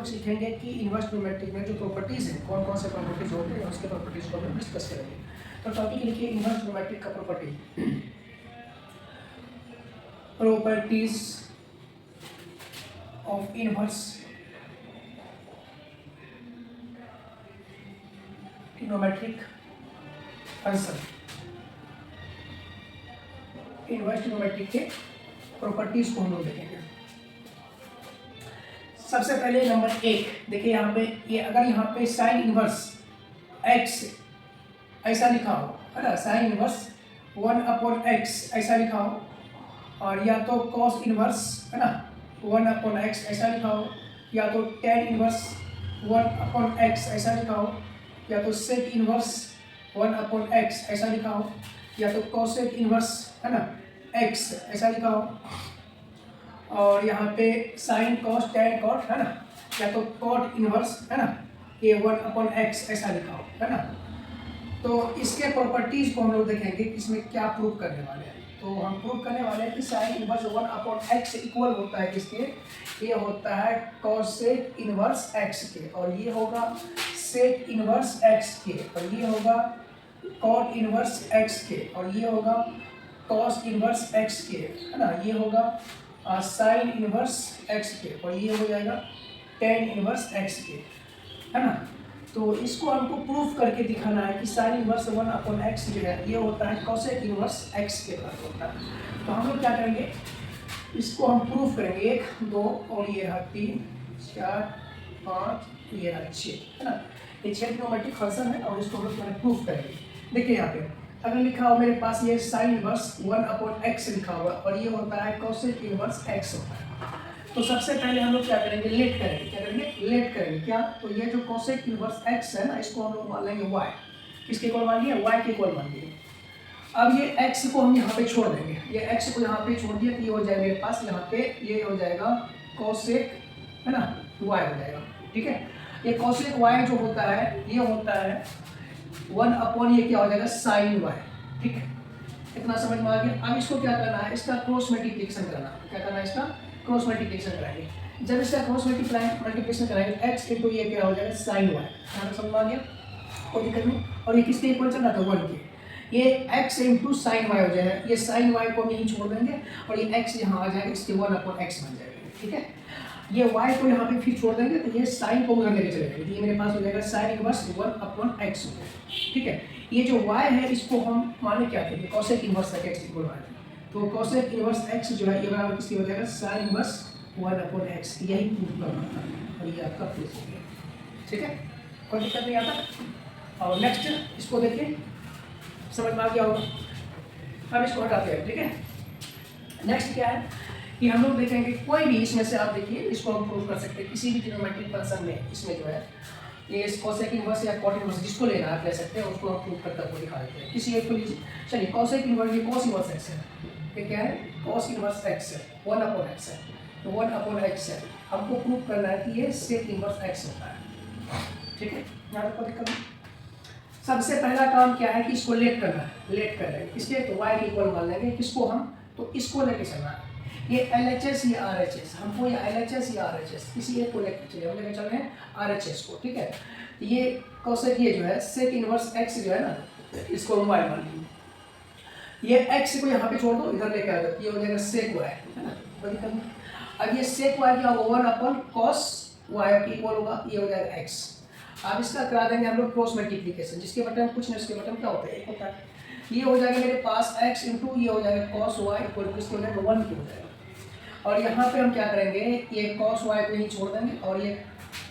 लोग सीखेंगे कि इन्वर्स ट्रिग्नोमेट्रिक में जो प्रॉपर्टीज़ हैं, कौन कौन से प्रॉपर्टीज़ होते हैं, उसके प्रॉपर्टीज़ को हम डिस्कस करेंगे। तो टॉपिक लिखिए इन्वर्स ट्रिग्नोमेट्रिक का properties of inverse trigonometric function. Inverse trigonometric के प्रॉपर्टीज़ को हम लोग देखेंगे। सबसे पहले नंबर 1 देखिए, यहाँ पे ये अगर यहाँ पे साइन इनवर्स x ऐसा लिखा हो, है ना, साइन इनवर्स 1/x ऐसा लिखा हो, और या तो कॉस इनवर्स, है ना, 1/x ऐसा लिखा हो, या तो tan इनवर्स 1/x ऐसा लिखा हो, या तो सेक इनवर्स 1/x ऐसा लिखा हो, या तो कोसेक इनवर्स, है ना, x ऐसा लिखा हो, और यहाँ पे साइन कॉस टैन कॉट, है ना, या तो कॉट इनवर्स, है ना, ये 1/x ऐसा लिखा हो, है ना। तो इसके प्रॉपर्टीज़ को हम लोग देखेंगे कि इसमें क्या प्रूव करने वाले हैं। तो हम प्रूव करने वाले हैं कि साइन इनवर्स 1/x इक्वल होता है किसके, ये होता है कॉसेक इनवर्स x के, और ये होगा सेक इनवर्स x के, और ये होगा कॉट इनवर्स x के, और ये होगा कॉस इनवर्स x के, है ना, ये होगा साइन इनवर्स x के, और ये हो जाएगा टेन इनवर्स x के, है ना। तो इसको हमको प्रूफ करके दिखाना है कि साइन इनवर्स 1/x जो है ये होता है कॉसेक इनवर्स x के बराबर होता है। तो हम लोग क्या करेंगे, इसको हम प्रूफ करेंगे 1 2 और ये रहा 3 4 5, ये रहा 6, है ना। ये 6 ट्रिग्नोमेट्रिक फंक्शन है और इसको हम लोग प्रूफ करेंगे। देखिए यहाँ पे अगर लिखा हो मेरे पास ये साइन इनवर्स 1/x लिखा हुआ, और ये होता है कोसेक इनवर्स x होता है। तो सबसे पहले हम लोग क्या करेंगे, लेट करेंगे। क्या करेंगे, लेट करेंगे। क्या, तो ये जो कोसेक इनवर्स x है ना, इसको हम लोग मान लेंगे y। किसके इक्वल मान लिया, y के इक्वल मान लिए। अब ये x को हम यहाँ पे छोड़ देंगे, ये x को यहाँ पे छोड़ दिया तो ये हो जाएगा मेरे पास यहाँ पे, ये हो जाएगा कोसेक, है ना, y हो जाएगा। ठीक है, ये कोसेक y जो होता है ये होता है 1/, ये क्या हो जाएगा साइन y। ठीक है, इतना समझ में आ गया। अब इसको क्या करना है, इसका क्रॉस मल्टीप्लिकेशन करना है। क्या करना है, इसका क्रॉस मल्टीप्लिकेशन कराएंगे। जब इसका क्रॉस मल्टीप्लिकेशन कराएंगे x इनटू ये क्या हो जाएगा साइन y। यहाँ समझ में आ गया, कोई दिक्कत नहीं। और ये किसके इक्वल चल रहा था, 1 के। ये x इनटू साइन y हो जाएगा, ये साइन y को हम यहीं छोड़ देंगे और ये x यहाँ आ जाएगा, इसके 1/x बन जाएगा। ठीक है, ये y को यहाँ पे फिर छोड़ देंगे तो ये साइन को उधर लेके चले जाएंगे, ये मेरे पास हो जाएगा साइन इनवर्स 1/x हो जाएगा। ठीक है, ये जो y है इसको हम माने क्या थे, कोसेक इनवर्स x इक्वल माने। तो कोसेक इनवर्स x जो है ये बराबर किसकी हो जाएगा, साइन इनवर्स 1/x। यही प्रूफ करना था और ये आपका प्रूफ हो गया। ठीक है, कोई दिक्कत नहीं आता। और नेक्स्ट इसको देखिए, समझ में आ गया होगा। अब इसको हटाते हैं। ठीक है, नेक्स्ट क्या है कि हम लोग देखेंगे कोई भी इसमें से, आप देखिए इसको हम प्रूव कर सकते हैं किसी भी ट्रिग्नोमेट्रिक फंक्शन में। इसमें जो है ये कोसेक इनवर्स या कॉट इनवर्स जिसको लेना आप ले सकते हैं, उसको हम प्रूव करते हुए दिखा देते हैं। किसी एक को लीजिए, चलिए कोसेक इनवर्स, ये कॉस इनवर्स x है, ये क्या है, कॉस इनवर्स x है, 1/x है, तो 1/x है। हमको प्रूव करना है कि ये सेक इनवर्स x होता है। ठीक है, यहाँ पर कोई दिक्कत नहीं। सबसे पहला काम क्या है कि इसको लेट करना है, लेट कर रहे हैं इसके, तो y के इक्वल मान लेंगे। किसको हम, तो इसको लेके चलना है, ये LHS या RHS, हमको ये LHS या RHS किसी एक को लेकर चलिए, हम लेकर चल रहे हैं RHS को। ठीक है, ये कोसेक, ये जो है सेक इनवर्स x जो है ना, इसको हम y मान लेंगे। ये x को यहाँ पे छोड़ दो, इधर लेके आ जाओ, ये हो जाएगा सेक y, है ना, कोई दिक्कत नहीं। अब ये सेक y क्या होगा, 1/cos y के इक्वल होगा, ये हो जाएगा x। अब इसका करा देंगे हम लोग क्रॉस मल्टीप्लिकेशन, जिसके बटन कुछ नहीं, उसके बटन क्या होता है, एक होता है। ये हो जाएगा मेरे पास x इंटू ये हो जाएगा cos y इक्वल टू इसके हो जाएगा 1 की हो जाएगा। और यहाँ पे हम क्या करेंगे, ये cos y को यहीं छोड़ देंगे और ये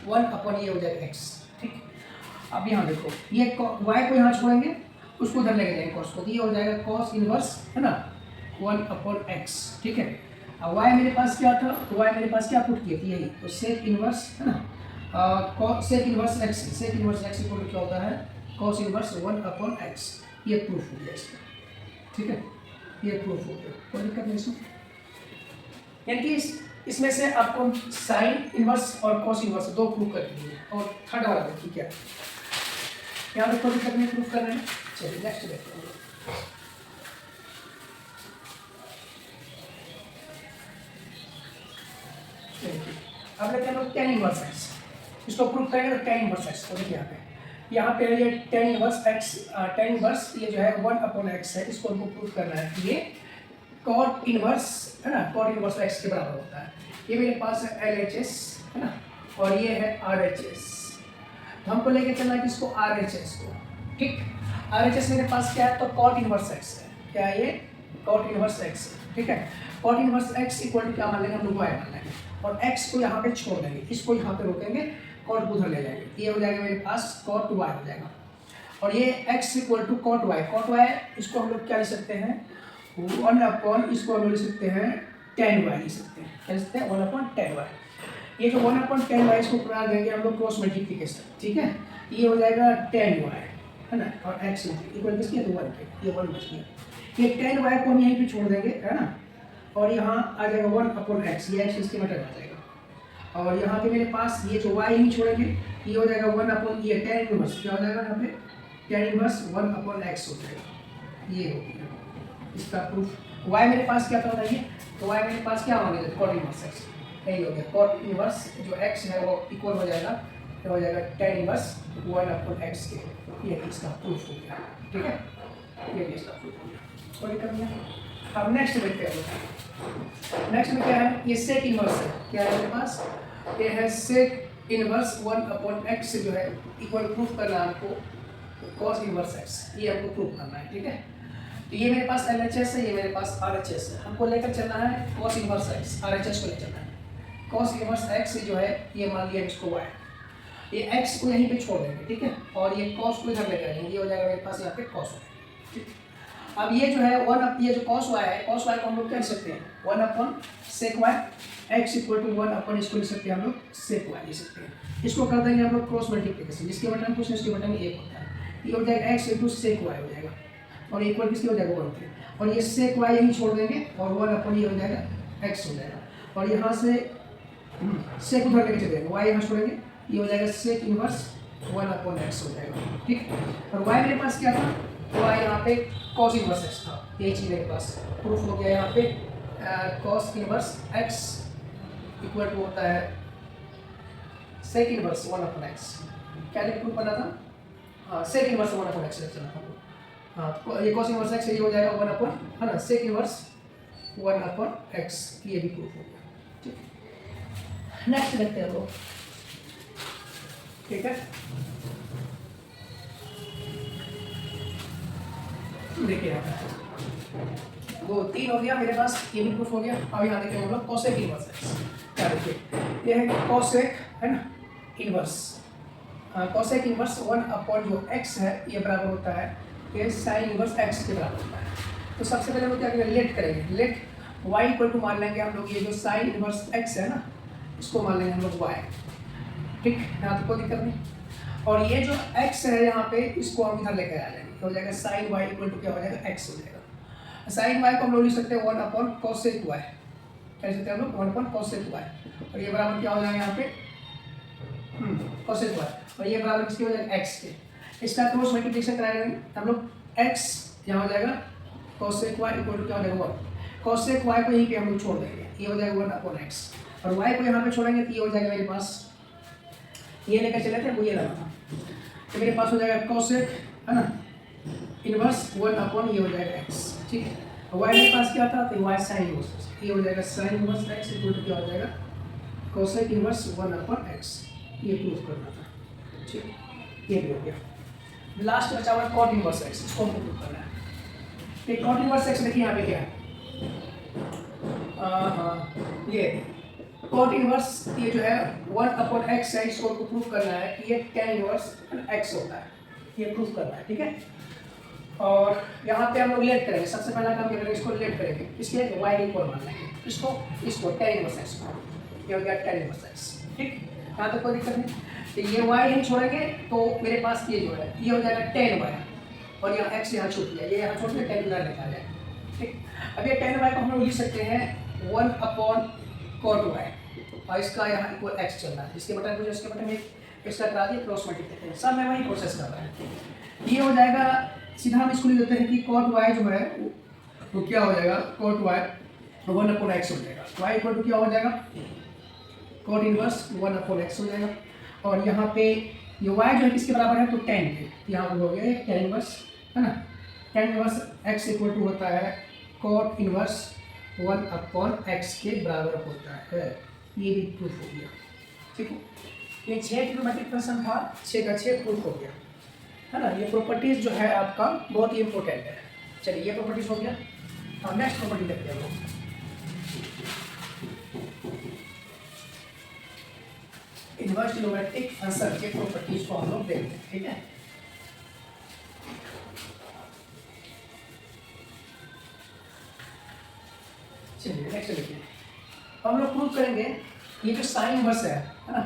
1/, ये हो जाएगा x। ठीक, अब यहाँ देखो, ये y को यहाँ छोड़ेंगे, उसको उधर लेके जाएंगे cos को, तो ये हो जाएगा cos इनवर्स, है ना, 1/x। ठीक है, अब y मेरे पास क्या था, तो y मेरे पास क्या पुट किए थे, यही, तो सेक इनवर्स, है ना, sec inverse x, sec inverse x equal to क्या होता है, cos इनवर्स 1/x। ये प्रूफ हो गया इसका। ठीक है, ये प्रूफ हो गया, कोई दिक्कत नहीं इसमें। यानी कि इसमें से आपको साइन इनवर्स और कॉस इनवर्स दो प्रूफ कर दिए, और थर्ड वाला देखिए क्या, यहाँ पे कोई दिक्कत नहीं प्रूफ करना है। चलिए नेक्स्ट देखते हैं। अब लेते हैं लोग टेन इनवर्स एक्स। इसको प्रूफ करेंगे तो टेन इनवर्स एक्स। तो देखिए यहाँ पे ये tan inverse x, tan inverse ये जो है 1/x है, इसको हमको प्रूफ करना है कि ये कॉट इनवर्स है ना, कॉट इनवर्स एक्स के बराबर होता है। ये मेरे पास है LHS है ना, और ये है RHS। तो हमको लेके चलना है किसको, RHS को। ठीक, RHS मेरे पास क्या है, तो कॉट इनवर्स एक्स है। क्या है ये, कॉट इनवर्स एक्स है। ठीक है, cot inverse x equal to क्या मान लेंगे हम लोग, y मान लेंगे, और x को यहाँ पे छोड़ देंगे, इसको यहाँ पे रोकेंगे, कॉट उधर ले जाएंगे, ये हो जाएगा मेरे पास कॉट y हो जाएगा। और ये x equal to cot y, cot y इसको हम लोग क्या लिख सकते हैं, 1/, इसको हम लोग लिख सकते हैं tan y लिख सकते हैं, क्या लिख सकते हैं 1/tan y। ये जो 1/tan y इसको करा देंगे हम लोग क्रॉस मल्टीप्लिकेशन। ठीक है, ये हो जाएगा tan y है ना, और x इक्वल किसके, तो 1 के, ये 1 बच गया। ये tan y को हम यहीं पे छोड़ देंगे है ना, और यहाँ आ जाएगा 1/x, ये x इसके मटर आ जाएगा। और यहाँ पे मेरे पास ये जो y नहीं छोड़ेंगे, ये हो जाएगा 1/, ये tan इनवर्स क्या हो जाएगा यहाँ पे, tan इनवर्स 1/x हो जाएगा। ये हो गया इसका प्रूफ। y मेरे पास क्या था बताइए, तो y मेरे पास क्या मांगे थे, कॉट इनवर्स x, यही हो गया कॉट इनवर्स जो x है वो इक्वल हो जाएगा, तो हो जाएगा tan इनवर्स 1/x के। ये इसका प्रूफ हो गया। ठीक है, ये भी इसका प्रूफ हो गया, कोई दिक्कत नहीं है। अब नेक्स्ट देखते हैं, नेक्स्ट में क्या है, ये सेक इनवर्स है। क्या है मेरे पास, ये है सेक इनवर्स 1/x जो है इक्वल प्रूफ करना है हमको कॉस इनवर्स x, ये हमको प्रूफ करना है। ठीक है, तो ये मेरे पास LHS है, ये मेरे पास RHS है, हमको लेकर चलना है कॉस इनवर्स x, RHS को ले चलना है। कॉस इनवर्स x जो है ये मान लिया इसको y, ये x को यहीं पे छोड़ देंगे। ठीक है, और ये कॉस को इधर लेकर आएंगे, ये हो जाएगा मेरे पास यहाँ पे कॉस y। ठीक, अब ये जो है ये जो cos y है, cos y को हम लोग क्या लिख सकते हैं 1/sec y, x equal to 1/, इसको लिख सकते हैं हम लोग sec y लिख सकते हैं। इसको कर देंगे हम लोग क्रॉस मल्टीप्लिकेशन, जिसके बटन कुछ इसके बटन 1 होता है, ये हो जाएगा x इक्वल sec y हो जाएगा, और इक्वल किसके हो जाएगा 1 के, और ये sec y यहीं छोड़ देंगे, और 1/, ये हो जाएगा x हो जाएगा, और यहाँ से sec उधर लेके चलेंगे, y यहाँ छोड़ेंगे, ये हो जाएगा sec इनवर्स 1/x हो जाएगा। ठीक, और y मेरे पास क्या था, y यहाँ पे cos इनवर्स x था, यही चीज़ मेरे पास प्रूफ हो गया। यहाँ पे cos inverse x equal to होता है sec इनवर्स 1/x। क्या प्रूफ बना था, हाँ sec इनवर्स 1/x ले चला था। हाँ, तो ये cos इनवर्स x ये हो जाएगा 1/, है ना, sec इनवर्स 1/x, ये भी प्रूफ हो गया। ठीक, नेक्स्ट देखते हैं लोग। ठीक है, देखिए यहाँ 2 3 हो गया मेरे पास, ये भी प्रूफ हो गया। अब यहाँ देखिए हम लोग कोसेक इनवर्स एक्स, क्या देखिए ये है कोसेक है ना इनवर्स, कोसेक इनवर्स 1/, जो x है ये बराबर होता है ये साइन इनवर्स x के बराबर होता है। तो सबसे पहले हम क्या करेंगे, लेट करेंगे, लेट y इक्वल टू मान लेंगे हम लोग, ये जो साइन इनवर्स x है ना इसको मान लेंगे हम लोग y। ठीक, यहाँ तो कोई दिक्कत नहीं। और ये जो x है यहाँ पे इसको हम इधर लेकर आ जाएंगे, हो जाएगा साइन y इक्वल टू क्या हो जाएगा x हो जाएगा। साइन y को हम लोग लिख सकते हैं 1/cosec y, क्या लिख सकते हैं हम लोग 1/cosec y, और ये बराबर क्या हो जाएगा यहाँ पे cosec y, और ये बराबर किसके हो जाएगा x के। इसका क्रॉस मल्टीप्लिकेशन कराएंगे हम लोग, x यहाँ हो जाएगा cosec y इक्वल टू क्या हो जाएगा 1, cosec y को यहीं पे हम लोग छोड़ देंगे, ये हो जाएगा 1/x, और y को यहाँ पे छोड़ेंगे तो ये हो जाएगा मेरे पास, ये लेकर चले थे वो ये लगा था, तो मेरे पास हो जाएगा cosec है ना इनवर्स 1/, ये हो जाएगा x। ठीक, y मेरे पास क्या था, तो y साइन इनवर्स, ये हो जाएगा sine inverse x equal to क्या हो जाएगा cosec इनवर्स 1/x, ये प्रूफ करना था। ठीक, ये भी हो गया। लास्ट बचा हुआ cot इनवर्स x, इसको हमको प्रूफ करना है। ये cot इनवर्स x देखिए यहाँ पे क्या है, हाँ ये cot इनवर्स ये जो है 1/x है, इसको हमको प्रूफ करना है कि ये tan इनवर्स x होता है, ये प्रूफ करना है। ठीक है, और यहाँ पे हम लोग लेट करेंगे, सबसे पहला काम करेंगे इसको लेट करेंगे, इसके y इक्वल मान लेंगे, इसको tan इनवर्स x को, ये हो गया tan इनवर्स x। ठीक, यहाँ तक कोई दिक्कत नहीं। तो ये y यहीं छोड़ेंगे तो मेरे पास ये जो है ये हो जाएगा tan y, और यहाँ x यहाँ छूट गया, ये यहाँ छोड़ के tan इधर लिखा जाए। ठीक, अब ये tan y को हम लोग लिख सकते हैं 1/cot y, और इसका यहाँ इक्वल x चल रहा है, जिसके बटन मुझे इसके बटन में इसका करा दिया क्रॉस मल्टीप्लिकेशन, सब मैं वही प्रोसेस कर रहा है। ये हो जाएगा सीधा, हम इसको लिख देते हैं कि cot y जो है वो क्या हो जाएगा, cot y 1/x हो जाएगा, y इक्वल टू क्या हो जाएगा cot इनवर्स 1/x हो जाएगा। और यहाँ पे ये y जो है किसके बराबर है, तो 10 के, यहाँ पर हो गया tan इनवर्स, है ना। tan inverse x equal to होता है cot इनवर्स 1/x के बराबर होता है। ये भी प्रूफ हो गया, ठीक है। ये 6 ट्रिग्नोमेट्रिक फंक्शन था, 6 का 6 प्रूफ हो गया, है ना। ये प्रॉपर्टीज जो है आपका बहुत ही इंपॉर्टेंट है। चलिए ये प्रॉपर्टीज हो गया, और नेक्स्ट प्रॉपर्टी देखते हैं लोग। इनवर्स ट्रिग्नोमेट्रिक फंक्शन के प्रॉपर्टीज को हम लोग देखते हैं, ठीक है। चलिए नेक्स्ट देखिए, हम लोग प्रूव करेंगे ये जो साइन इनवर्स है ना,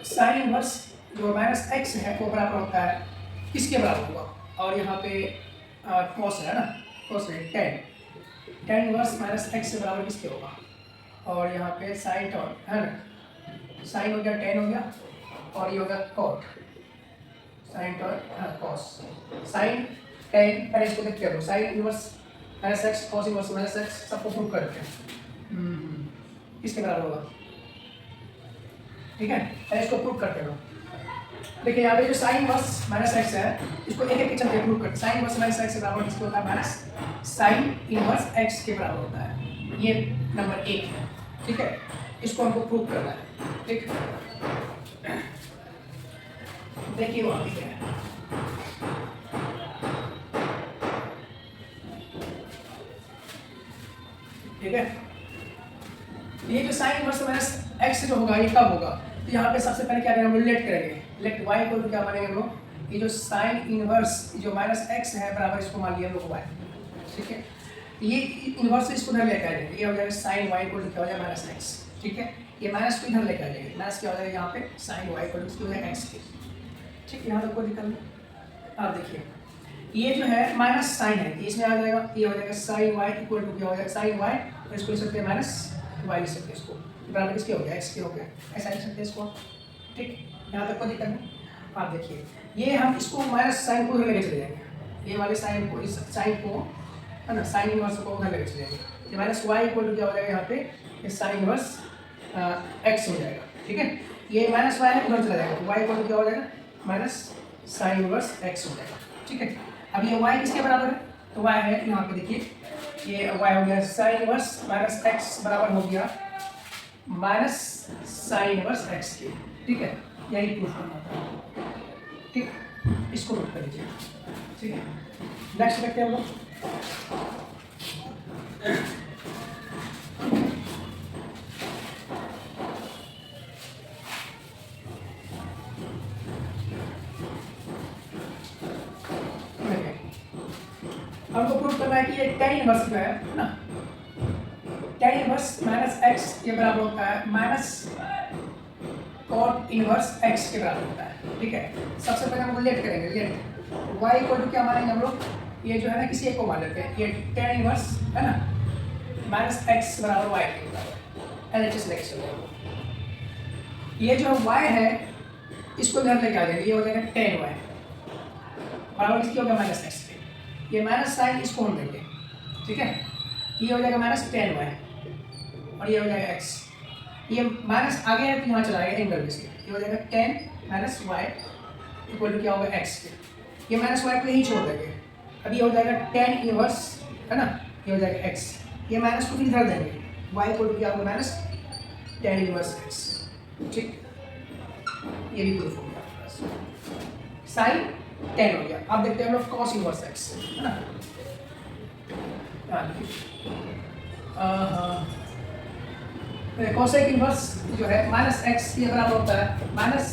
साइन इनवर्स जो -x है वो बराबर होता है किसके बराबर होगा, और यहाँ पे कॉस है ना, कॉस है tan इनवर्स -x से बराबर किसके होगा, और यहाँ पे साइन टॉट है ना, साइन हो गया tan हो गया, और ये होगा कॉट, साइन टॉट कॉस, साइन tan, पहले इसको देखते हैं, sine inverse -x cos inverse -x सबको प्रूव करते हैं, किसके बराबर होगा, ठीक है। पहले इसको प्रूव करते हैं। देखिए यहाँ पे जो साइन इनवर्स -x है, इसको एक एक के चलते प्रूव करते हैं। साइन इनवर्स -x के बराबर किसके होता है, माइनस साइन इनवर्स x के बराबर होता है। ये नंबर 1 है, ठीक है। इसको हमको प्रूव करना है, ठीक। देखिए वहाँ पे क्या है, ठीक है। ये जो साइन इनवर्स -x जो होगा ये कब होगा, तो यहाँ पे सबसे पहले क्या करेंगे, हम लोग लेट करेंगे, लेट y को क्या मानेंगे हम लोग, ये जो साइन इनवर्स जो -x है बराबर इसको मान लिया हम लोग y, ठीक है। ये इनवर्स इसको इधर लेकर आ जाएंगे, ये हो जाएगा साइन y को लिखा हो जाएगा -x, ठीक है। ये माइनस को इधर लेकर आ जाएंगे, माइनस क्या हो जाएगा यहाँ पे साइन y को लिखा हो जाएगा x के, ठीक है। यहाँ तक कोई दिक्कत नहीं। अब देखिए ये जो है माइनस साइन है, इसमें आ जाएगा, ये हो जाएगा साइन y इक्वल टू क्या हो जाएगा, साइन y, और इसको लिख सकते हैं माइनस y लिख सकते हैं, इसको बराबर किसके हो गया, x के हो गया, ऐसा लिख सकते हैं इसको, ठीक। यहाँ तक कोई दिक्कत नहीं। आप देखिए ये हम इसको माइनस साइन को उधर लेके चले जाएंगे, ये वाले साइन को, इस साइन को है ना, साइन इनवर्स को उधर लेके चले जाएंगे, ये माइनस y इक्वल टू क्या हो जाएगा यहाँ पे, ये साइन इनवर्स x हो जाएगा, ठीक है। ये माइनस y है उधर चला जाएगा, तो y इक्वल टू क्या हो जाएगा, माइनस साइन इनवर्स x हो जाएगा, ठीक है। अब ये y किसके बराबर है, तो y है यहाँ पे देखिए, ये y हो गया साइन इनवर्स -x बराबर हो गया माइनस साइन इनवर्स x के, ठीक है। यही प्रूफ करना था, ठीक। इसको नोट कर लीजिए, ठीक है। नेक्स्ट देखते हैं हम लोग, हमको प्रूफ करना है कि ये tan इनवर्स जो है ना, tan इनवर्स -x के बराबर होता है माइनस cot इनवर्स x के बराबर होता है, ठीक है। सबसे पहले हम लेट करेंगे, लेट y इक्वल टू क्या मानेंगे हम लोग, ये जो है ना किसी एक को मान लेते हैं, ये tan इनवर्स है ना -x बराबर y के बराबर, LHS नेक्स्ट हो जाएगा। ये जो y है इसको इधर लेके आ जाएंगे, ये हो जाएगा tan y बराबर किसकी हो गया, -x के। ये माइनस साइन इसको हम देंगे, ठीक है। ये हो जाएगा -tan y, और ये हो जाएगा x, ये माइनस आगे है तो यहाँ चला जाएगा एंगल इसके, ये हो जाएगा tan y इक्वल टू क्या होगा, x के। ये -y को यही छोड़ देंगे, अब ये हो जाएगा tan इनवर्स है ना, ये हो जाएगा x, ये माइनस को फिर इधर देंगे, y इक्वल टू क्या होगा, tan इनवर्स x, ठीक। ये भी प्रूफ हो गया, साइन tan हो गया। अब देखते हैं हम लोग cos इनवर्स x, है ना। कोसेक इनवर्स जो है -x ये बराबर होता है minus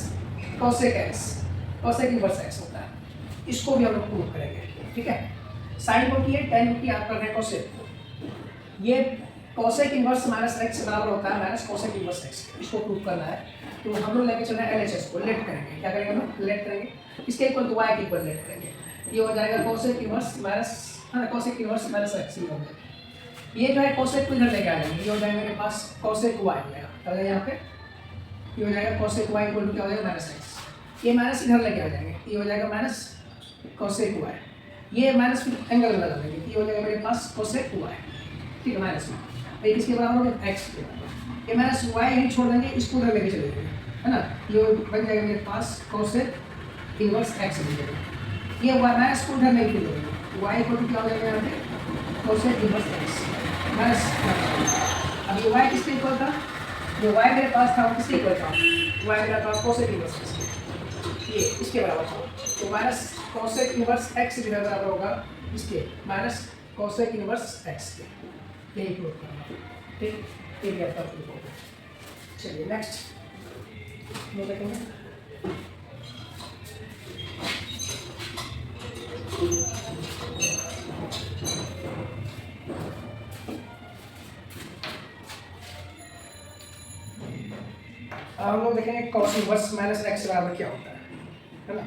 cosec x, cosec inverse x होता है, इसको भी हम लोग प्रूव करेंगे, ठीक है। साइन को किए, tan को किया, आप कर रहे हैं कोसेक को, ये कोसेक इनवर्स -x बराबर होता है माइनस कोसेक इनवर्स x, इसको प्रूव करना है। तो हम लोग लेके चल रहे हैं LHS को, लेट करेंगे, क्या करेंगे हम लोग, लेट करेंगे, इसके इक्वल टू y के इक्वल लेट करेंगे, ये हो जाएगा cosec inverse minus cosec inverse -x हो गया। ये जो है कोसेक को इधर लेके आ जाएंगे, ये हो जाएगा मेरे पास कोसेक y हो जाएगा, क्या हो जाएगा यहाँ पे, ये हो जाएगा कोसेक y इक्वल टू क्या हो जाएगा, -x, ये माइनस इधर लेके आ जाएंगे, ये हो जाएगा माइनस कोसेक y, ये माइनस एंगल लगा देंगे, ये हो जाएगा मेरे पास कोसेक y, ठीक है, माइनस में, ये किसके बराबर हो गया, x के बराबर। ये माइनस y यहीं छोड़ देंगे, इसको उधर लेके चले जाएंगे, है ना, ये बन जाएगा मेरे पास कोसेक इनवर्स एक्स बन जाएगा। ये माइनस को उधर नहीं फिर देंगे, वाई को क्या हो जाएगा यहाँ पे कोसेक इनवर्स एक्स माइनस। अब ये वाई किसके इक्वल था, जो वाई मेरे पास था वो किसके इक्वल था, वाई मेरा था कोसेक इनवर्स एक्स, ये इसके बराबर था। तो माइनस कोसेक इनवर्स एक्स जो है बराबर होगा इसके माइनस कोसेक इनवर्स एक्स के, यही प्रूव करना। ठीक, ठीक है, आपका प्रूफ हो गया। चलिए नेक्स्ट वो देखेंगे। हम लोग देखेंगे कॉस इनवर्स माइनस एक्स बराबर क्या होता है ना।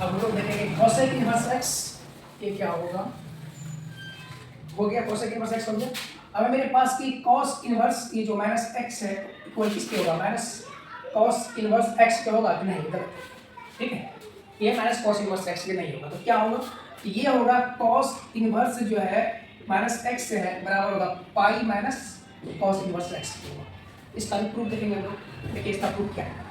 अब हम लोग देखेंगे कोसेक इनवर्स एक्स, ये क्या होगा, हो गया कोसेक इनवर्स एक्स हो गया। अब मेरे पास की कॉस इनवर्स ये जो माइनस एक्स है इक्वल किसके होगा, माइनस कॉस इनवर्स एक्स क्या होगा कि नहीं, इधर ठीक है, ये माइनस कॉस इनवर्स एक्स के नहीं होगा, तो क्या होगा, ये होगा कॉस इनवर्स जो है माइनस एक्स से है बराबर होगा पाई माइनस कॉस इनवर्स एक्स होगा। इसका भी प्रूफ देखेंगे हम लोग। देखिए इसका प्रूफ क्या है,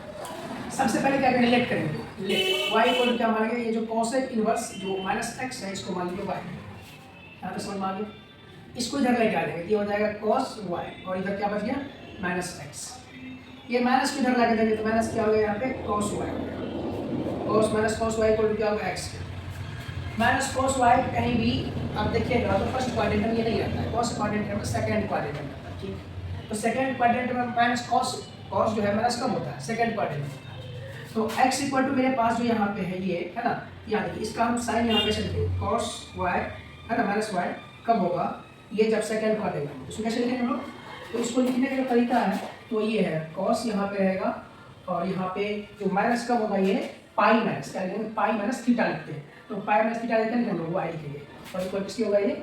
सबसे पहले क्या करेंगे, लेट करेंगे, लेट वाई इक्वल क्या मानेंगे, ये जो कॉसेक इनवर्स जो माइनस एक्स है इसको मान लीजिए वाई, यहाँ पे समझ में आ गया। इसको इधर लेके आ जाएंगे, ये हो जाएगा कॉस वाई और इधर क्या बच गया माइनस एक्स, ये माइनस को इधर लाके देंगे तो माइनस क्या हो गया यहाँ पे कॉस वाई हो गया, cos minus cos y equal क्या होगा एक्स, माइनस कॉस वाई कहीं भी आप देखिएगा तो फर्स्ट क्वाड्रेंट में ये नहीं रहता है, कॉस क्वाड्रेंट में सेकंड क्वाड्रेंट में रहता है, ठीक। तो सेकंड क्वाड्रेंट में माइनस कॉस, कॉस जो है माइनस कम होता है सेकंड क्वाड्रेंट में होता है। तो x इक्वल टू मेरे पास जो यहाँ पे है ये है ना, यहाँ देखिए इसका हम साइन यहाँ पे चलते हैं कॉस वाई है ना माइनस वाई कब होगा, ये जब सेकंड क्वाड्रेंट में, इसको कैसे लिखेंगे हम लोग, तो इसको लिखने का जो तरीका है तो ये है कॉस यहाँ पे रहेगा और यहाँ पे जो माइनस कब होगा ये पाई माइनस क्या लिखेंगे, पाई माइनस थीटा लिखते हैं, तो पाई माइनस थीटा लिखते हैं हम लोग वाई लिखेंगे और इक्वल किसकी होगा ये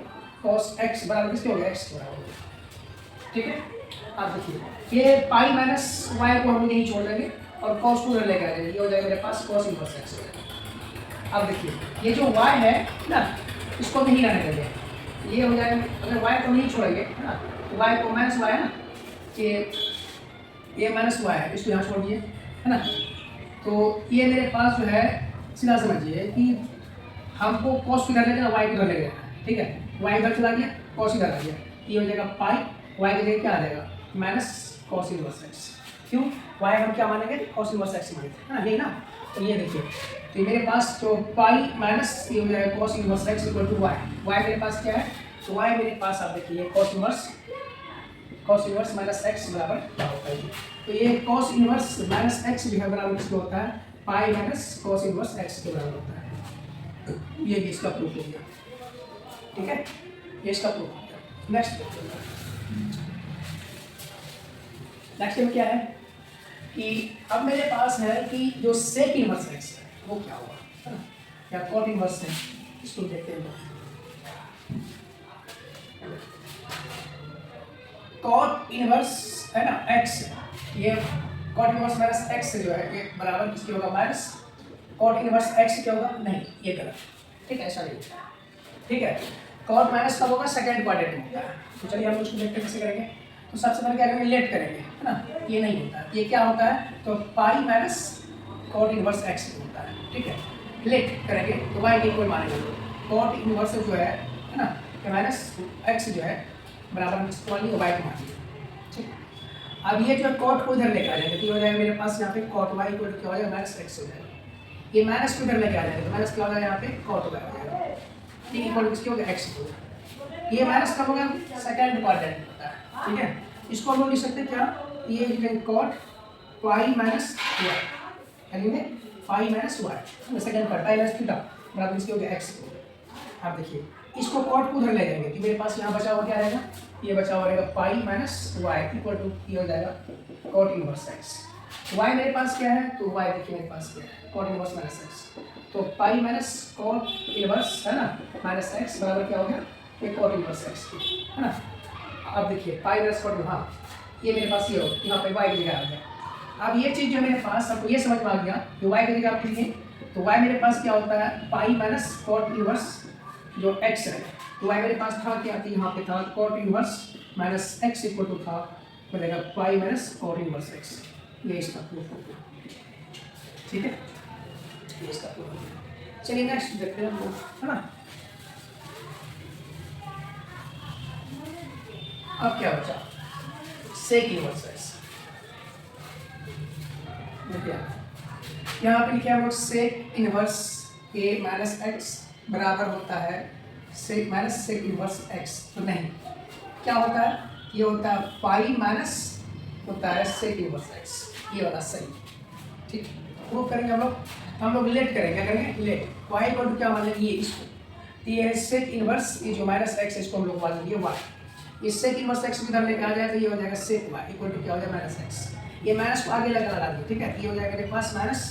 कॉस एक्स बराबर किसके होगा एक्स बराबर, ठीक है। आप देखिए ये पाई माइनस वाई को हम लोग यहीं छोड़ देंगे और कॉस को लेके आ जाएंगे, ये हो जाएगा मेरे पास कॉस इनवर्स एक्स। अब देखिए ये जो y है ना इसको नहीं रहने देंगे, ये हो जाएगा, अगर y को नहीं छोड़ेंगे है ना, तो y को माइनस वाई है ना, ये माइनस वाई है, इसको यहाँ छोड़ दिए है ना, तो ये मेरे पास जो है सीधा समझिए कि हमको कॉस किधर लेना y किधर लेना, ठीक है, y इधर चला गया कॉस इधर आ गया, ये हो जाएगा पाई, y के जगह क्या आ जाएगा माइनस कॉस इनवर्स एक्स, क्यों y हम क्या मानेंगे कॉस इनवर्स एक्स मानेंगे है ना, यही ना। तो ये देखिए तो मेरे पास जो पाई माइनस ये हो जाएगा cos inverse x equal to y, y मेरे पास क्या है, तो वाई मेरे पास आप देखिए कॉस इनवर्स माइनस एक्स बराबर क्या होता है, तो ये कॉस इनवर्स माइनस एक्स जो है बराबर किसको होता है pi minus cos inverse x के बराबर होता है, ये भी इसका प्रूफ हो गया, ठीक है, ये इसका प्रूफ हो गया। नेक्स्ट में क्या है कि अब मेरे पास है कि जो सेक इनवर्स एक्स है वो क्या हुआ है ना, या कॉट इनवर्स है, इसको देखते हैं। कॉट इनवर्स है ना एक्स, ये कॉट इनवर्स माइनस एक्स जो है ये बराबर किसके होगा माइनस कॉट इनवर्स एक्स क्या होगा, नहीं ये गलत, ठीक है, ऐसा नहीं होता, ठीक है। कॉट माइनस कब होगा सेकंड क्वाड्रेंट में होता है, तो चलिए हम उसको देखते हैं कैसे करेंगे। तो सबसे पहले क्या करेंगे लेट करेंगे है ना, ये नहीं होता, ये क्या होता है तो pi minus cot inverse x होता है, ठीक है, लेट करेंगे तो वाई के इक्वल मानेंगे, कॉट इनवर्स जो है ना माइनस एक्स जो है बराबर इसको मान लीजिए वाई को मान लीजिए, ठीक। अब ये जो कॉट को इधर लेकर आ जाएंगे तो हो जाएगा मेरे पास यहाँ पे कॉट वाई इक्वल क्या हो जाएगा माइनस एक्स हो जाएगा, ये माइनस को इधर लेकर आ जाएंगे तो माइनस क्या हो जाएगा यहाँ पे कॉट वाई हो जाएगा, ठीक, इक्वल किसके हो गया एक्स हो जाएगा, ये माइनस कब होगा सेकंड क्वाड्रेंट होता है, ठीक है। इसको हम लोग लिख सकते हैं क्या, ये लिखेंगे कॉट पाई माइनस वाई, यानी pi minus y second part pi minus theta बराबर इसके हो गया एक्स। आप देखिए इसको कॉट को उधर ले जाएंगे तो मेरे पास यहाँ बचा हुआ क्या रहेगा, ये बचा हुआ रहेगा pi minus y equal to ये हो जाएगा कॉट इनवर्स एक्स। वाई मेरे पास क्या है तो वाई देखिए मेरे पास क्या है कॉट इनवर्स माइनस एक्स, तो पाई माइनस कॉट इनवर्स है ना माइनस एक्स बराबर क्या हो गया ये कॉट इनवर्स एक्स है ना। अब देखिए पाई माइनस कॉट, हाँ ये मेरे पास ये हो, यहाँ पे वाई की जगह आ गया। अब ये चीज़ जो मेरे पास, आपको ये समझ में आ गया कि वाई की जगह आप लिखें तो वाई मेरे पास क्या होता है, पाई माइनस कॉट इनवर्स जो एक्स है, तो वाई मेरे पास था क्या थी, यहाँ पे था cot inverse minus x equal to था बनेगा pi minus cot inverse x. ये इसका प्रूफ हो गया, ठीक है, ये इसका प्रूफ हो गया। चलिए नेक्स्ट देखते हैं हम लोग, है ना। अब क्या बचा, सेक इनवर्स एक्स। देखिए यहाँ पे लिखा है वो sec inverse a minus x बराबर होता है sec minus sec inverse x, तो नहीं, क्या होता है, ये होता है पाई माइनस होता है सेक इनवर्स एक्स, ये वाला सही, ठीक। प्रूव करेंगे हम लोग लेट करेंगे, क्या करेंगे, लेट वाई इक्वल टू क्या मान लेंगे, ये इसको, तो ये है सेक इनवर्स, ये जो माइनस एक्स है इसको हम लोग मान लेंगे वाई, इस सेक इनवर्स एक्स इधर लेके आ जाए तो ये हो जाएगा सेक वाई इक्वल टू क्या हो जाएगा माइनस एक्स, ये माइनस को आगे लगा दिए, ठीक है, ये हो जाएगा मेरे पास minus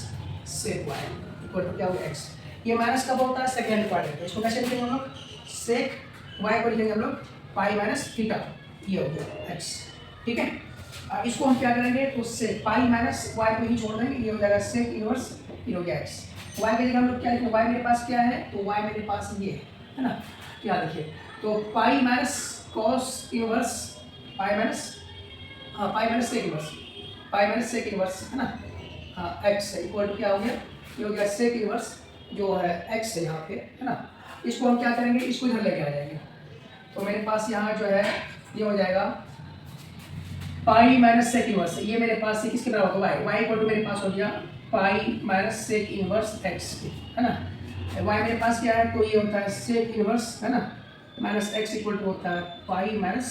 sec y equal to क्या होगा एक्स। ये माइनस कब होता है, सेकेंड पार्ट है, इसको कैसे लिखेंगे हम लोग, सेक वाई को लिखेंगे हम लोग पाई माइनस थीटा, ये हो गया एक्स, ठीक है। अब इसको हम क्या करेंगे, तो से पाई माइनस वाई को ही छोड़ देंगे, ये हो जाएगा सेक इनवर्स, ये हो गया एक्स। वाई की जगह हम लोग क्या लिखेंगे, वाई मेरे पास क्या है, तो वाई मेरे पास ये है ना, क्या लिखिए, तो pi minus cos inverse pi minus, हाँ pi minus sec inverse, pi minus sec inverse है ना, हाँ एक्स है इक्वल टू क्या हो गया, ये हो गया सेक इनवर्स जो है एक्स है यहाँ पे, है ना। इसको हम क्या करेंगे, इसको इधर लेके आ जाएंगे, तो मेरे पास यहाँ जो है ये हो जाएगा पाई माइनस सेक इनवर्स, ये मेरे पास से किसके बराबर होगा, वाई, वाई इक्वल टू मेरे पास हो गया pi minus sec inverse x, है ना। वाई मेरे पास क्या है, तो ये होता है सेक इनवर्स, है ना, माइनस एक्स इक्वल टू होता है pi minus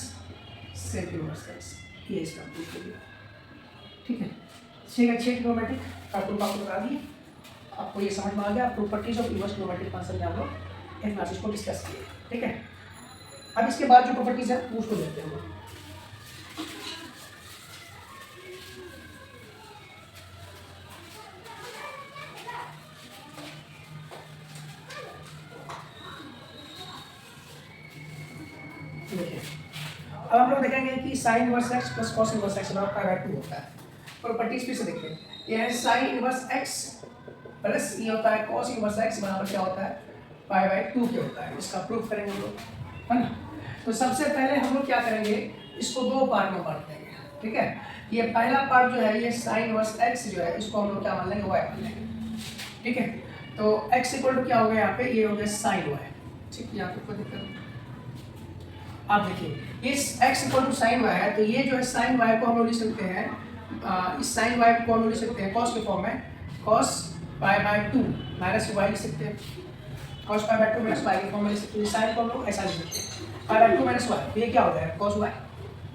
sec inverse x, ये इसका प्रूफ हो गया, ठीक है। ठीक है, 6 ट्रिग्नोमेट्रिक का प्रूफ आपको बता दिए, आपको ये समझ में आ गया, properties of inverse trigonometric function में हम लोग एक क्लासेस को डिस्कस किए, ठीक है। अब इसके बाद जो प्रॉपर्टीज है उसको देखते हैं हम लोग। देखिए अब हम लोग देखेंगे कि sine inverse x plus cos inverse x बराबर पाई बाय 2 होता है। प्रॉपर्टीज फिर से देखते हैं, ये है साइन इनवर्स एक्स प्लस ये होता है कॉस इनवर्स एक्स बराबर क्या होता है, पाई बाय 2 के होता है। इसका प्रूफ करेंगे हम लोग, है ना। तो सबसे पहले हम लोग क्या करेंगे, इसको दो पार्ट में बांट देंगे, ठीक है। ये पहला पार्ट जो है ये साइन इनवर्स एक्स जो है इसको हम लोग क्या मान लेंगे, वाई मान लेंगे, ठीक है। तो एक्स इक्वल टू क्या हो गया यहाँ पे, ये हो गया साइन वाई, ठीक है, यहाँ पे कोई दिक्कत नहीं। आप देखिए इस x equal to sine y है, तो ये जो है साइन वाई को हम लोग लिख सकते हैं, इस साइन वाई को हम लोग लिख सकते हैं कॉस के फॉर्म में, cos pi by 2 minus y लिख सकते हैं, cos pi by 2 minus y के फॉर्म में लिख सकते हैं। साइन को हम लोग ऐसा लिख सकते हैं पाई बाय 2 माइनस वाई, तो ये क्या होता है कॉस वाई,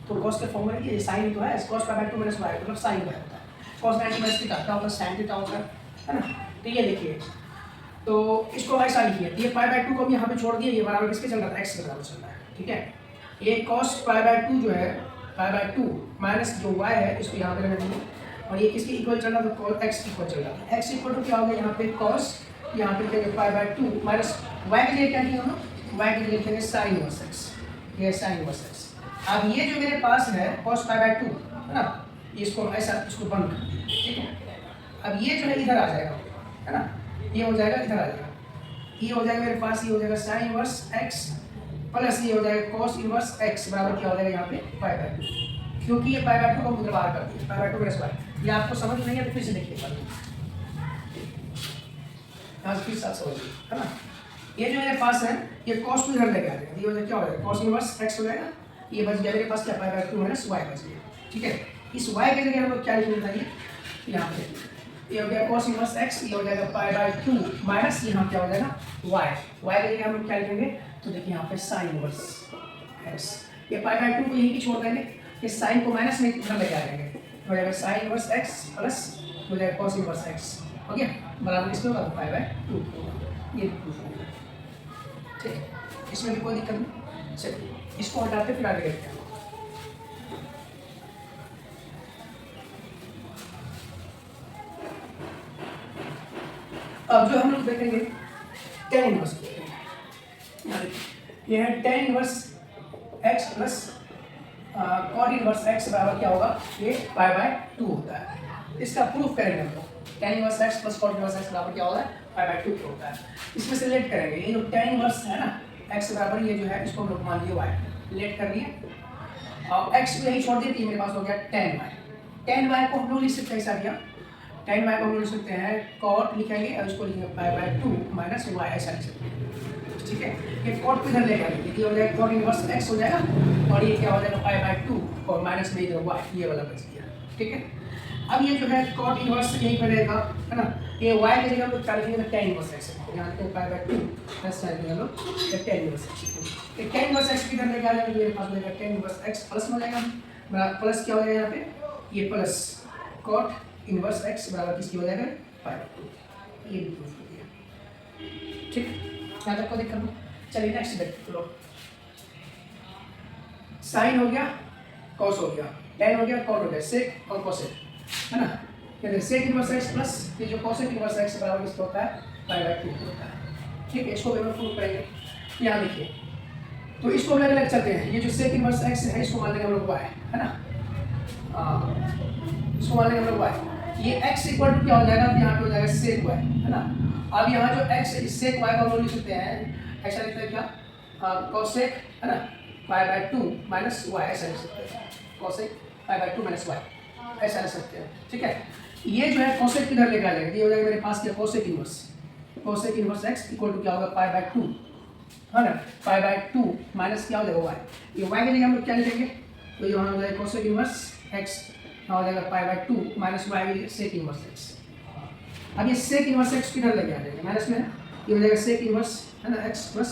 तो कॉस के फॉर्म में ये साइन तो है, cos pi by 2 minus y मतलब साइन वाई होता है, कॉस 90 माइनस थीटा क्या होता है, साइन थीटा होता है ना। तो ये देखिए, तो इसको ऐसा लिखिए, ये पाई बाय 2 को हम यहाँ पे छोड़ दिए, ये बराबर किसके चल रहा है, एक्स के बराबर चल रहा है, ठीक है। ये cos पाई बाय 2 जो है पाई बाय 2 माइनस जो y है इसको यहाँ पे रखेंगे, और ये किसके इक्वल चल रहा है, तो x इक्वल चल रहा है, x इक्वल टू क्या होगा यहाँ पे cos, यहाँ पे लिखेंगे पाई बाय 2 माइनस y के लिए क्या किया हम लोग, y के लिए लिखेंगे साइन इनवर्स x, ये साइन इनवर्स x। अब ये जो मेरे पास है cos पाई बाय 2 है ना, इसको ऐसा इसको बंद कर दिया, ठीक है। अब ये जो है इधर आ जाएगा, है ना, ये हो जाएगा इधर आ जाएगा, ये हो जाएगा मेरे पास, ये हो जाएगा साइन इनवर्स x प्लस ये हो जाएगा cos इनवर्स x बराबर क्या हो जाएगा यहाँ पे पाई बाय 2, क्योंकि ये पाई बाय 2 को उधर बाहर कर दिया, पाई बाय 2 माइनस वाई। ये आपको समझ नहीं है तो फिर से देखिए, यहाँ से फिर साथ समझिए, है ना। ये जो मेरे पास है ये cos को इधर लेके आ जाएगा, ये हो जाएगा क्या हो जाएगा cos इनवर्स x हो जाएगा, ये बच गया मेरे पास क्या पाई बाय 2 माइनस वाई बच गया, ठीक है। इस y के जगह हम लोग क्या लिखेंगे था, ये यहाँ पे ये हो गया cos इनवर्स x, ये हो जाएगा पाई बाय 2 माइनस यहाँ क्या हो जाएगा y, y के जगह हम लोग क्या लिखेंगे, तो देखिए यहाँ पे साइन इनवर्स x, ये पाई बाय 2 को यहीं की छोड़ देंगे, ये साइन को माइनस में इधर लेके आ जाएंगे, हो जाएगा साइन इनवर्स x प्लस हो जाएगा cos इनवर्स x, हो गया बराबर इसमें होगा पाई बाय 2, ये प्रूफ हो गया, ठीक है। इसमें भी कोई दिक्कत नहीं, चलिए इसको हटाते फिर आगे देखते हैं। अब जो हम लोग देखेंगे tan इनवर्स, ये है tan inverse x plus cot inverse x बराबर क्या होगा, ये पाई बाय 2 होता है। इसका प्रूफ करेंगे हम लोग, tan inverse x plus cot inverse x बराबर क्या होता है, पाई बाय 2 होता है। इसमें से लेट करेंगे, ये जो tan इनवर्स है ना एक्स बराबर ये जो है इसको हम लोग मान लिए y, लेट कर लिए और एक्स को यही छोड़ दिए, तो मेरे पास हो गया tan y को हम लोग लिख सकते हैं ऐसा क्या, tan y को हम लोग लिख सकते हैं cot लिखेंगे और इसको लिखेंगे पाई बाय 2 माइनस y ऐसा लिख सकते हैं, ठीक है। ये cot किधर ले जाएंगे, देखिए हो जाएगा cot इनवर्स x हो जाएगा और ये क्या हो जाएगा पाई बाय 2 और माइनस में इधर y, ये वाला बच गया, ठीक है। अब ये जो है cot इनवर्स यहीं पर रहेगा, है ना, ये y की जगह हम लोग क्या लिखेंगे tan इनवर्स x, यहाँ पे पाई बाय 2 प्लस साइन में हम लोग tan इनवर्स x, ये tan इनवर्स x किधर लेके आ जाएगा, मेरे पास हो जाएगा tan इनवर्स x प्लस में हो जाएगा, प्लस क्या हो जाएगा यहाँ पे, ये प्लस cot इनवर्स x बराबर किसकी हो जाएगा, पाई बाय 2, ये भी प्रूफ हो गया, ठीक। यहाँ तक को दिक्कत नहीं। चलिए नेक्स्ट देखते लो, साइन हो गया, कॉस हो गया, tan हो गया, cot हो गया, सेक और कोसेक, है ना। ये सेक इनवर्स x प्लस ये जो कोसेक इनवर्स x बराबर किसका होता है, पाई बाय 2 होता है, ठीक है। इसको भी हम प्रूव करेंगे, यहाँ देखिए, तो इसको अलग अलग चलते हैं, ये जो सेक इनवर्स x है इसको मान लेंगे हम लोग y, है ना, इसको मान लेंगे हम लोग y, ये x इक्वल टू क्या हो जाएगा, यहाँ पे हो जाएगा सेक y, है ना। अब यहाँ जो x है सेक y का हम लोग लिख सकते हैं, ऐसा लिखते हैं क्या, कोसेक, है ना, पाई बाय 2 माइनस y ऐसा लिख सकते हैं, cosec pi by 2 minus y ऐसा लिख सकते हैं, ठीक है। ये जो है कोसेक किधर लेके आ जाएगा, ये हो जाएगा मेरे पास क्या, cosec inverse x equal to क्या होगा, पाई बाय 2, है ना, पाई बाय 2 माइनस क्या हो जाएगा y, ये y की जगह हम लोग क्या लिखेंगे, तो ये हो जाएगा कोसेक इनवर्स x, हो जाएगा pi by 2 minus y sec inverse x। अब ये सेक इनवर्स x किधर लेके आ जाएगा, माइनस में, ये हो जाएगा सेक इनवर्स, है ना, x plus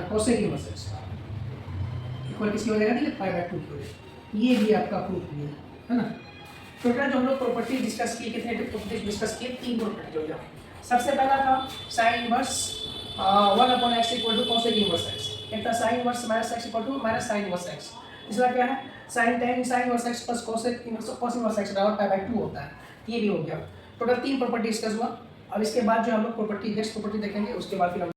cosec inverse x equal किसकी हो जाएगा, पाई बाय 2 की हो जाएगी। ये भी आपका प्रूफ किया है ना। टोटल जो हम लोग प्रॉपर्टी डिस्कस किए, कितने प्रॉपर्टी डिस्कस किए, 3 प्रॉपर्टी हो गया। सबसे पहला था sine inverse 1/x equal to cosec inverse x, एक था sine inverse minus x equal to minus sine inverse x, दूसरा क्या है sine tan sine inverse x plus cosec inverse x बराबर पाई बाय 2 होता है, ये भी हो गया। टोटल 3 प्रॉपर्टी डिस्कस हुआ। अब इसके बाद जो हम लोग प्रॉपर्टी नेक्स्ट प्रॉपर्टी देखेंगे, उसके बाद फिर हम